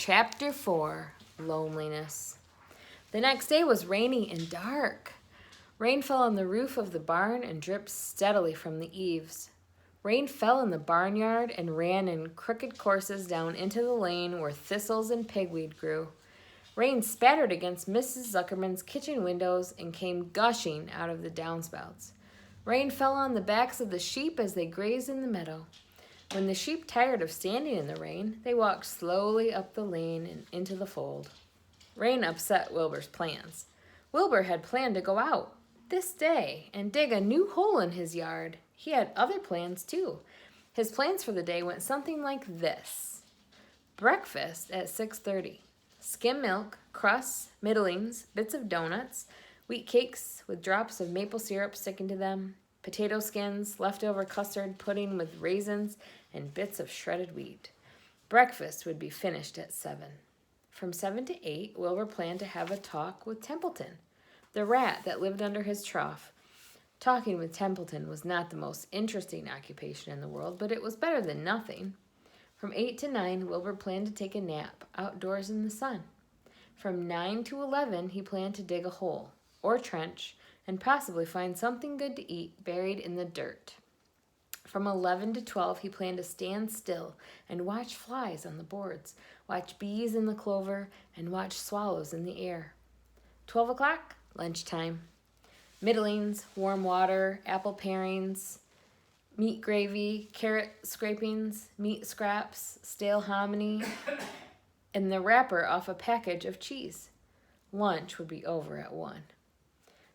Chapter 4, Loneliness. The next day was rainy and dark. Rain fell on the roof of the barn and dripped steadily from the eaves. Rain fell in the barnyard and ran in crooked courses down into the lane where thistles and pigweed grew. Rain spattered against Mrs. Zuckerman's kitchen windows and came gushing out of the downspouts. Rain fell on the backs of the sheep as they grazed in the meadow. When the sheep tired of standing in the rain, they walked slowly up the lane and into the fold. Rain upset Wilbur's plans. Wilbur had planned to go out this day and dig a new hole in his yard. He had other plans too. His plans for the day went something like this. Breakfast at 6:30. Skim milk, crusts, middlings, bits of donuts, wheat cakes with drops of maple syrup sticking to them, potato skins, leftover custard pudding with raisins, and bits of shredded wheat. Breakfast would be finished at 7. From 7 to 8, Wilbur planned to have a talk with Templeton, the rat that lived under his trough. Talking with Templeton was not the most interesting occupation in the world, but it was better than nothing. From 8 to 9, Wilbur planned to take a nap outdoors in the sun. From 9 to 11, he planned to dig a hole or trench and possibly find something good to eat buried in the dirt. From 11 to 12, he planned to stand still and watch flies on the boards, watch bees in the clover, and watch swallows in the air. 12 o'clock, lunchtime. Middlings, warm water, apple parings, meat gravy, carrot scrapings, meat scraps, stale hominy, and the wrapper off a package of cheese. Lunch would be over at 1.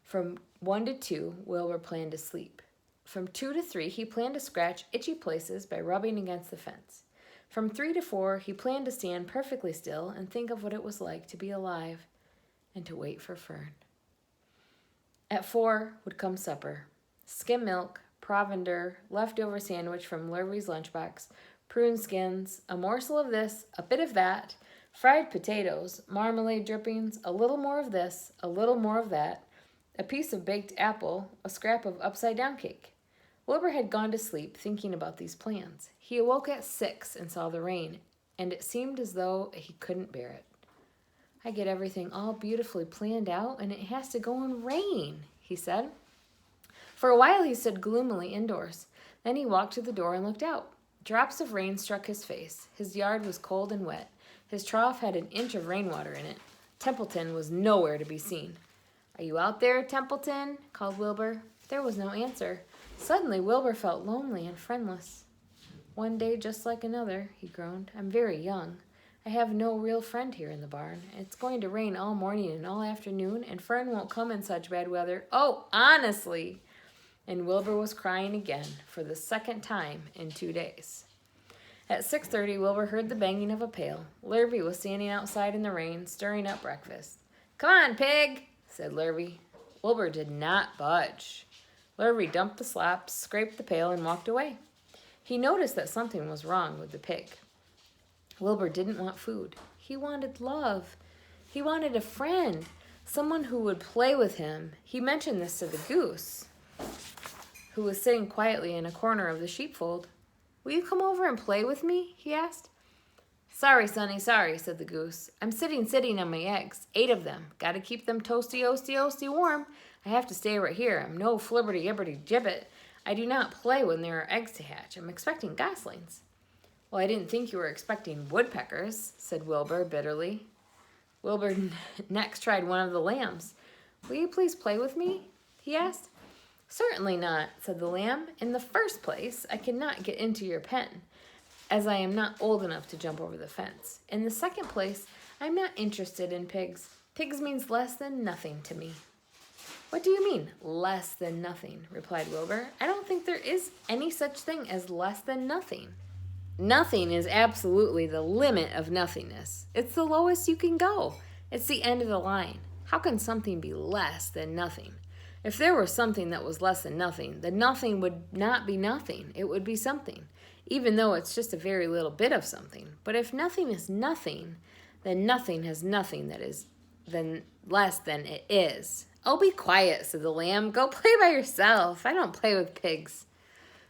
From 1 to 2, Wilbur planned to sleep. From 2 to 3, he planned to scratch itchy places by rubbing against the fence. From 3 to 4, he planned to stand perfectly still and think of what it was like to be alive and to wait for Fern. At 4 would come supper. Skim milk, provender, leftover sandwich from Lurvy's lunchbox, prune skins, a morsel of this, a bit of that, fried potatoes, marmalade drippings, a little more of this, a little more of that, a piece of baked apple, a scrap of upside-down cake. Wilbur had gone to sleep thinking about these plans. He awoke at 6 and saw the rain, and it seemed as though he couldn't bear it. I get everything all beautifully planned out, and it has to go and rain, he said. For a while he stood gloomily indoors. Then he walked to the door and looked out. Drops of rain struck his face. His yard was cold and wet. His trough had an inch of rainwater in it. Templeton was nowhere to be seen. "Are you out there, Templeton?" called Wilbur. There was no answer. Suddenly, Wilbur felt lonely and friendless. "One day just like another," he groaned. "I'm very young. I have no real friend here in the barn. It's going to rain all morning and all afternoon, and Fern won't come in such bad weather. Oh, honestly!" And Wilbur was crying again for the second time in 2 days. At 6:30, Wilbur heard the banging of a pail. Lurvy was standing outside in the rain, stirring up breakfast. "Come on, pig," said Lurvy. Wilbur did not budge. Lurvy dumped the slop, scraped the pail, and walked away. He noticed that something was wrong with the pig. Wilbur didn't want food. He wanted love. He wanted a friend, someone who would play with him. He mentioned this to the goose, who was sitting quietly in a corner of the sheepfold. "Will you come over and play with me?" he asked. "Sorry, sonny, sorry," said the goose. "I'm sitting on my eggs, 8 of them. Got to keep them toasty warm. I have to stay right here. I'm no flibberty-gibberty-gibbet. I do not play when there are eggs to hatch. I'm expecting goslings." "Well, I didn't think you were expecting woodpeckers," said Wilbur bitterly. Wilbur next tried one of the lambs. "Will you please play with me?" he asked. "Certainly not," said the lamb. "In the first place, I cannot get into your pen, as I am not old enough to jump over the fence. In the second place, I'm not interested in pigs. Pigs means less than nothing to me." "What do you mean, less than nothing?" replied Wilbur. "I don't think there is any such thing as less than nothing. Nothing is absolutely the limit of nothingness. It's the lowest you can go. It's the end of the line. How can something be less than nothing? If there were something that was less than nothing, then nothing would not be nothing. It would be something, even though it's just a very little bit of something. But if nothing is nothing, then nothing has nothing that is then less than it is." "Oh, be quiet," said the lamb. "Go play by yourself. I don't play with pigs."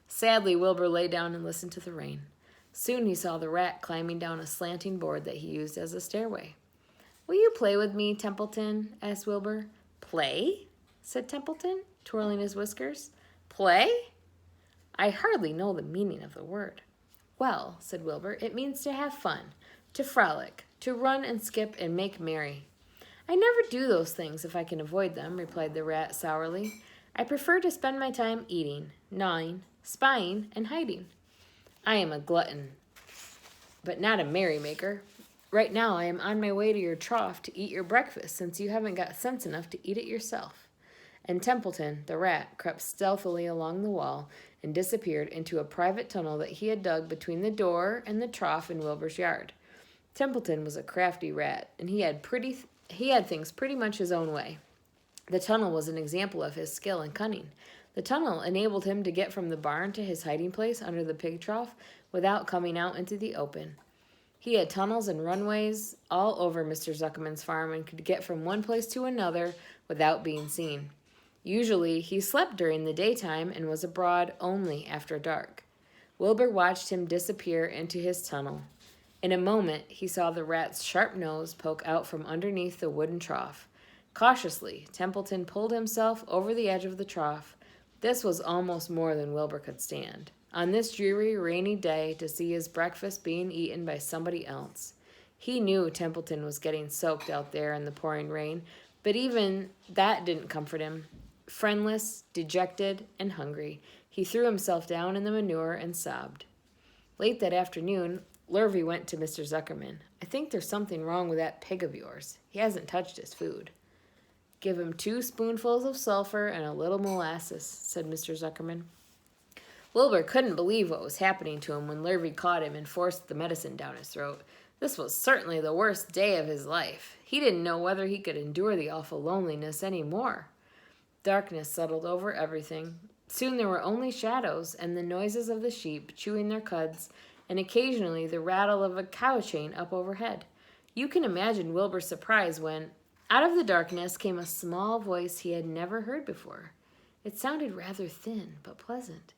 Sadly, Wilbur lay down and listened to the rain. Soon he saw the rat climbing down a slanting board that he used as a stairway. "Will you play with me, Templeton?" asked Wilbur. "Play?" said Templeton, twirling his whiskers. "Play? I hardly know the meaning of the word." "Well," said Wilbur, "it means to have fun, to frolic, to run and skip and make merry." "I never do those things if I can avoid them," replied the rat sourly. "I prefer to spend my time eating, gnawing, spying, and hiding. I am a glutton, but not a merrymaker. Right now I am on my way to your trough to eat your breakfast, since you haven't got sense enough to eat it yourself." And Templeton, the rat, crept stealthily along the wall and disappeared into a private tunnel that he had dug between the door and the trough in Wilbur's yard. Templeton was a crafty rat, and he had things pretty much his own way. The tunnel was an example of his skill and cunning. The tunnel enabled him to get from the barn to his hiding place under the pig trough without coming out into the open. He had tunnels and runways all over Mr. Zuckerman's farm and could get from one place to another without being seen. Usually, he slept during the daytime and was abroad only after dark. Wilbur watched him disappear into his tunnel. In a moment, he saw the rat's sharp nose poke out from underneath the wooden trough. Cautiously, Templeton pulled himself over the edge of the trough. This was almost more than Wilbur could stand. On this dreary, rainy day, to see his breakfast being eaten by somebody else. He knew Templeton was getting soaked out there in the pouring rain, but even that didn't comfort him. Friendless, dejected, and hungry, he threw himself down in the manure and sobbed. Late that afternoon, Lurvy went to Mr. Zuckerman. "I think there's something wrong with that pig of yours. He hasn't touched his food." "Give him 2 spoonfuls of sulfur and a little molasses," said Mr. Zuckerman. Wilbur couldn't believe what was happening to him when Lurvy caught him and forced the medicine down his throat. This was certainly the worst day of his life. He didn't know whether he could endure the awful loneliness any more. Darkness settled over everything. Soon there were only shadows and the noises of the sheep chewing their cuds, and occasionally the rattle of a cow chain up overhead. You can imagine Wilbur's surprise when, out of the darkness, came a small voice he had never heard before. It sounded rather thin, but pleasant.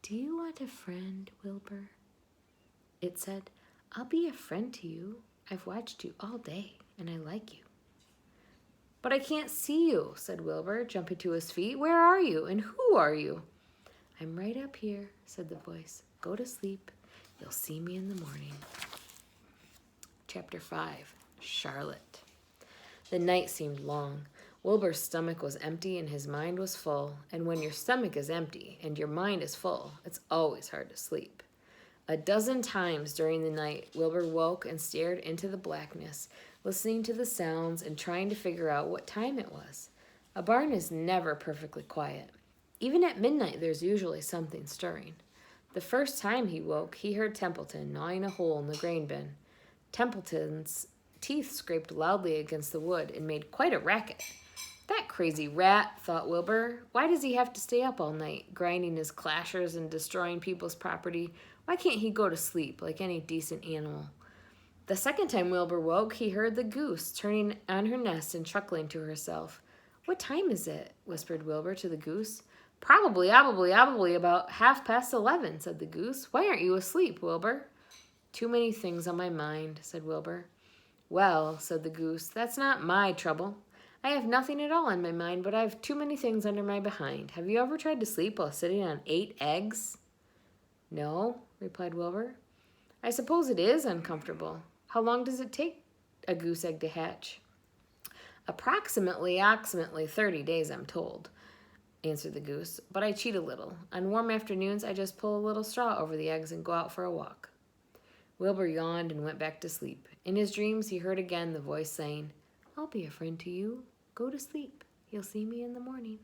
"Do you want a friend, Wilbur?" it said. "I'll be a friend to you. I've watched you all day, and I like you." "But I can't see you," said Wilbur, jumping to his feet. "Where are you, and who are you?" "I'm right up here," said the voice. "Go to sleep. You'll see me in the morning." Chapter 5. Charlotte. The night seemed long. Wilbur's stomach was empty and his mind was full, and when your stomach is empty and your mind is full, it's always hard to sleep. A dozen times during the night, Wilbur woke and stared into the blackness, listening to the sounds and trying to figure out what time it was. A barn is never perfectly quiet. Even at midnight, there's usually something stirring. The first time he woke, he heard Templeton gnawing a hole in the grain bin. Templeton's teeth scraped loudly against the wood and made quite a racket. "That crazy rat," thought Wilbur. "Why does he have to stay up all night, grinding his clashers and destroying people's property? Why can't he go to sleep like any decent animal?" The second time Wilbur woke, he heard the goose turning on her nest and chuckling to herself. "What time is it?" whispered Wilbur to the goose. Probably about 11:30, said the goose. "Why aren't you asleep, Wilbur?" "Too many things on my mind," said Wilbur. "Well," said the goose, "that's not my trouble. I have nothing at all on my mind, but I have too many things under my behind. Have you ever tried to sleep while sitting on 8 eggs? "No," replied Wilbur. "I suppose it is uncomfortable. How long does it take a goose egg to hatch?" Approximately 30 days, I'm told," answered the goose, "but I cheat a little. On warm afternoons, I just pull a little straw over the eggs and go out for a walk." Wilbur yawned and went back to sleep. In his dreams, he heard again the voice saying, "I'll be a friend to you. Go to sleep. You'll see me in the morning."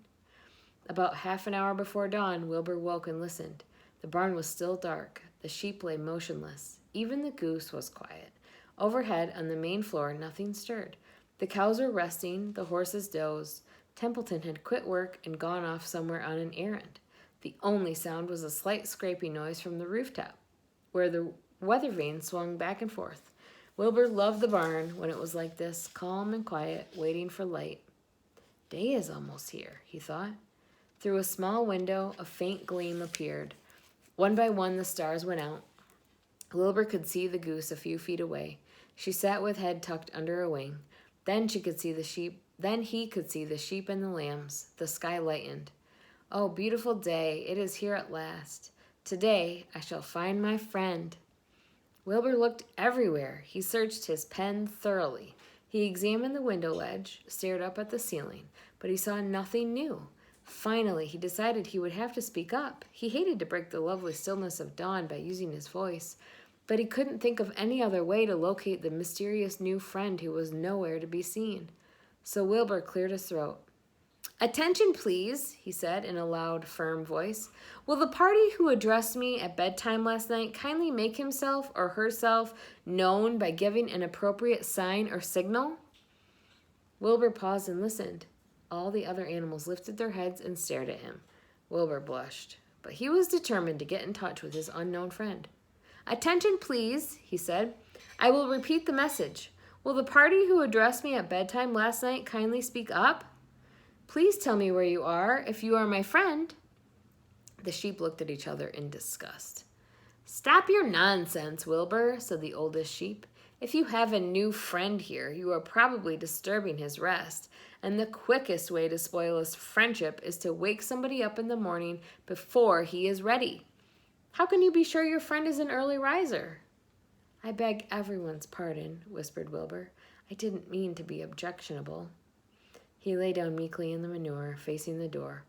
About half an hour before dawn, Wilbur woke and listened. The barn was still dark. The sheep lay motionless. Even the goose was quiet. Overhead, on the main floor, nothing stirred. The cows were resting, the horses dozed. Templeton had quit work and gone off somewhere on an errand. The only sound was a slight scraping noise from the rooftop, where the weather vane swung back and forth. Wilbur loved the barn when it was like this, calm and quiet, waiting for light. "Day is almost here," he thought. Through a small window, a faint gleam appeared. One by one, the stars went out. Wilbur could see the goose a few feet away. She sat with head tucked under a wing. Then she could see the sheep. Then he could see the sheep and the lambs. The sky lightened. Oh, beautiful day, it is here at last. Today I shall find my friend. Wilbur looked everywhere. He searched his pen thoroughly. He examined the window ledge, stared up at the ceiling, but he saw nothing new. Finally, he decided he would have to speak up. He hated to break the lovely stillness of dawn by using his voice, but he couldn't think of any other way to locate the mysterious new friend who was nowhere to be seen. So Wilbur cleared his throat. "Attention, please," he said in a loud, firm voice. "Will the party who addressed me at bedtime last night kindly make himself or herself known by giving an appropriate sign or signal?" Wilbur paused and listened. All the other animals lifted their heads and stared at him. Wilbur blushed, but he was determined to get in touch with his unknown friend. "Attention, please," he said. "I will repeat the message. Will the party who addressed me at bedtime last night kindly speak up? Please tell me where you are, if you are my friend." The sheep looked at each other in disgust. "Stop your nonsense, Wilbur," said the oldest sheep. "If you have a new friend here, you are probably disturbing his rest, and the quickest way to spoil his friendship is to wake somebody up in the morning before he is ready. How can you be sure your friend is an early riser?" "I beg everyone's pardon," whispered Wilbur. "I didn't mean to be objectionable." He lay down meekly in the manure, facing the door.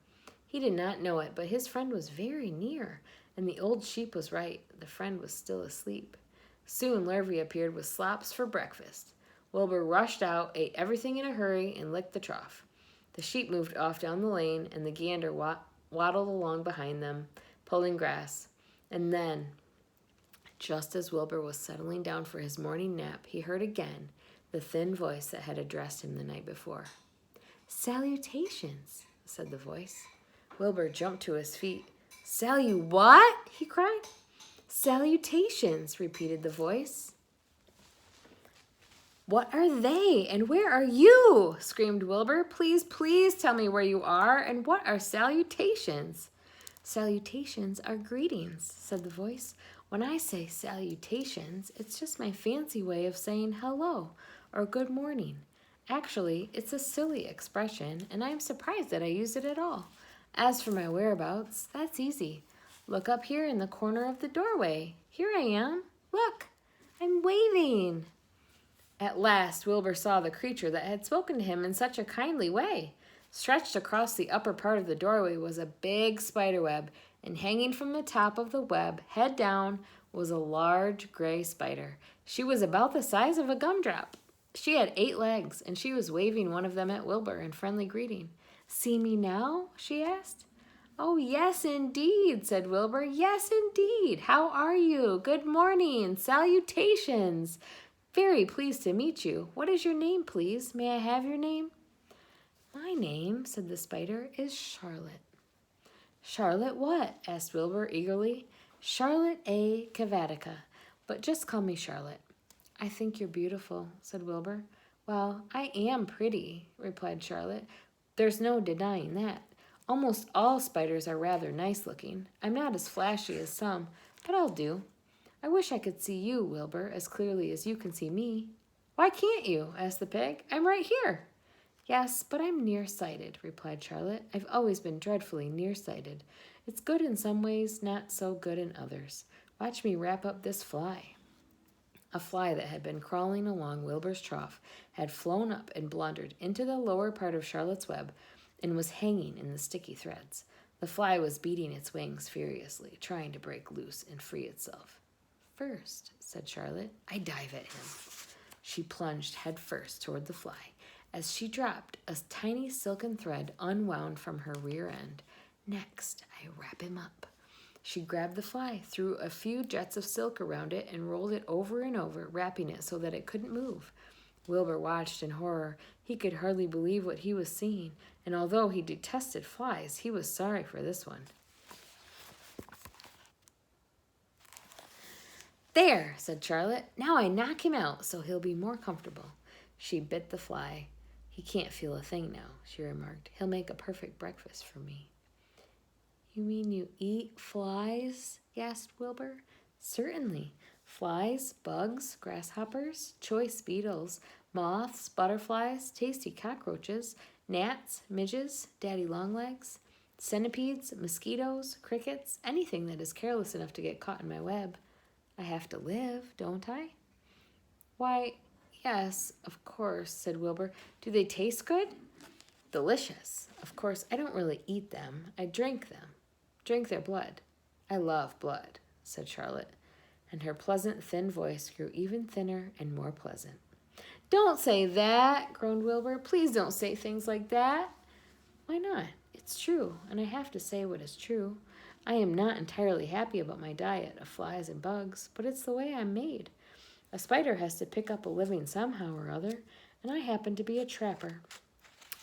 He did not know it, but his friend was very near, and the old sheep was right. The friend was still asleep. Soon Lurvy appeared with slops for breakfast. Wilbur rushed out, ate everything in a hurry, and licked the trough. The sheep moved off down the lane, and the gander waddled along behind them, pulling grass. And then, just as Wilbur was settling down for his morning nap, he heard again the thin voice that had addressed him the night before. "Salutations," said the voice. Wilbur jumped to his feet. "What?" he cried. "Salutations," repeated the voice. "What are they, and where are you?" screamed Wilbur. "Please, please tell me where you are, and what are salutations?" "Salutations are greetings," said the voice. "When I say salutations, it's just my fancy way of saying hello or good morning. Actually, it's a silly expression, and I'm surprised that I use it at all. As for my whereabouts, that's easy. Look up here in the corner of the doorway. Here I am. Look, I'm waving." At last, Wilbur saw the creature that had spoken to him in such a kindly way. Stretched across the upper part of the doorway was a big spider web, and hanging from the top of the web, head down, was a large gray spider. She was about the size of a gumdrop. She had 8 legs, and she was waving one of them at Wilbur in friendly greeting. "See me now?" she asked. "Oh, yes, indeed," said Wilbur. "Yes, indeed. How are you? Good morning. Salutations. Very pleased to meet you. What is your name, please? May I have your name?" "My name," said the spider, "is Charlotte." "Charlotte what?" asked Wilbur eagerly. "Charlotte A. Cavatica, but just call me Charlotte." "I think you're beautiful," said Wilbur. "Well, I am pretty," replied Charlotte. "There's no denying that. Almost all spiders are rather nice looking. I'm not as flashy as some, but I'll do. I wish I could see you, Wilbur, as clearly as you can see me." "Why can't you?" asked the pig. "I'm right here." "Yes, but I'm nearsighted," replied Charlotte. "I've always been dreadfully nearsighted. It's good in some ways, not so good in others. Watch me wrap up this fly." A fly that had been crawling along Wilbur's trough had flown up and blundered into the lower part of Charlotte's web and was hanging in the sticky threads. The fly was beating its wings furiously, trying to break loose and free itself. "First," said Charlotte, "I dive at him." She plunged head first toward the fly. As she dropped, a tiny silken thread unwound from her rear end. "Next, I wrap him up." She grabbed the fly, threw a few jets of silk around it, and rolled it over and over, wrapping it so that it couldn't move. Wilbur watched in horror. He could hardly believe what he was seeing, and although he detested flies, he was sorry for this one. "There," said Charlotte. "Now I knock him out so he'll be more comfortable." She bit the fly. "He can't feel a thing now," she remarked. "He'll make a perfect breakfast for me." "You mean you eat flies?" gasped Wilbur. "Certainly. Flies, bugs, grasshoppers, choice beetles, moths, butterflies, tasty cockroaches, gnats, midges, daddy longlegs, centipedes, mosquitoes, crickets, anything that is careless enough to get caught in my web. I have to live, don't I? Why, yes, of course, said Wilbur. Do they taste good? Delicious. Of course, I don't really eat them. I drink them. Drink their blood. I love blood, said Charlotte, and her pleasant, thin voice grew even thinner and more pleasant. Don't say that, groaned Wilbur. Please don't say things like that. Why not? It's true, and I have to say what is true. I am not entirely happy about my diet of flies and bugs, but it's the way I'm made. A spider has to pick up a living somehow or other, and I happen to be a trapper.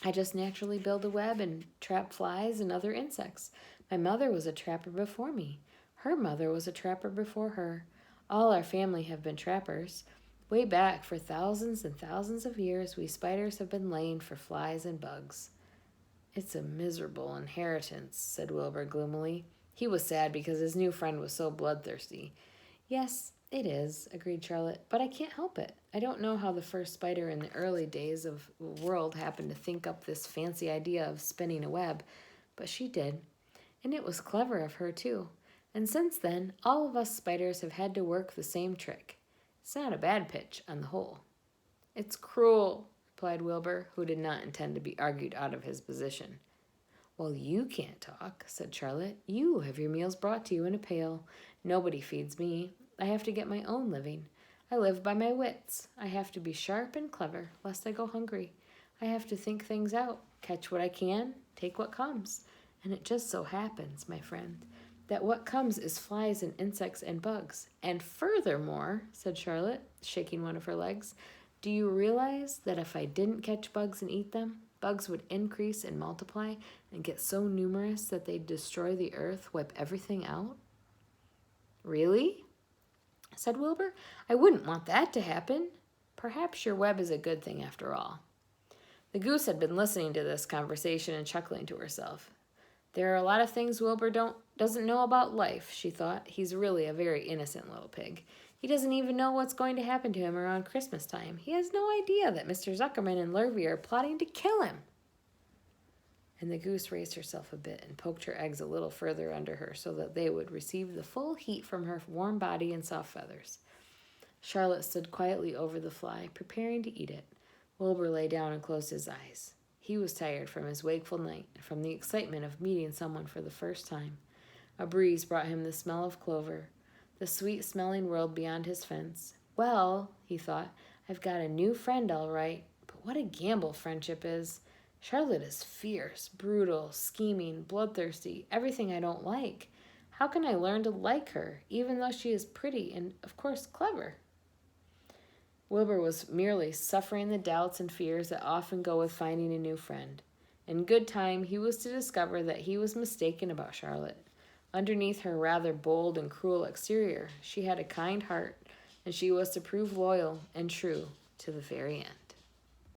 I just naturally build a web and trap flies and other insects. My mother was a trapper before me. Her mother was a trapper before her. All our family have been trappers. Way back for thousands and thousands of years, we spiders have been laying for flies and bugs. It's a miserable inheritance, said Wilbur gloomily. He was sad because his new friend was so bloodthirsty. Yes, it is, agreed Charlotte, but I can't help it. I don't know how the first spider in the early days of the world happened to think up this fancy idea of spinning a web, but she did, and it was clever of her, too. And since then, all of us spiders have had to work the same trick. It's not a bad pitch, on the whole. It's cruel, replied Wilbur, who did not intend to be argued out of his position. Well, you can't talk, said Charlotte. You have your meals brought to you in a pail. Nobody feeds me. I have to get my own living. I live by my wits. I have to be sharp and clever, lest I go hungry. I have to think things out, catch what I can, take what comes. And it just so happens, my friend, that what comes is flies and insects and bugs. And furthermore, said Charlotte, shaking one of her legs, do you realize that if I didn't catch bugs and eat them, bugs would increase and multiply and get so numerous that they'd destroy the earth, wipe everything out? Really? Said Wilbur. I wouldn't want that to happen. Perhaps your web is a good thing after all. The goose had been listening to this conversation and chuckling to herself. There are a lot of things Wilbur doesn't know about life, she thought. He's really a very innocent little pig. He doesn't even know what's going to happen to him around Christmas time. He has no idea that Mr. Zuckerman and Lurvy are plotting to kill him. And the goose raised herself a bit and poked her eggs a little further under her so that they would receive the full heat from her warm body and soft feathers. Charlotte stood quietly over the fly, preparing to eat it. Wilbur lay down and closed his eyes. He was tired from his wakeful night and from the excitement of meeting someone for the first time. A breeze brought him the smell of clover, the sweet-smelling world beyond his fence. Well, he thought, I've got a new friend all right, but what a gamble friendship is. Charlotte is fierce, brutal, scheming, bloodthirsty, everything I don't like. How can I learn to like her, even though she is pretty and, of course, clever? Wilbur was merely suffering the doubts and fears that often go with finding a new friend. In good time, he was to discover that he was mistaken about Charlotte. Underneath her rather bold and cruel exterior, she had a kind heart, and she was to prove loyal and true to the very end.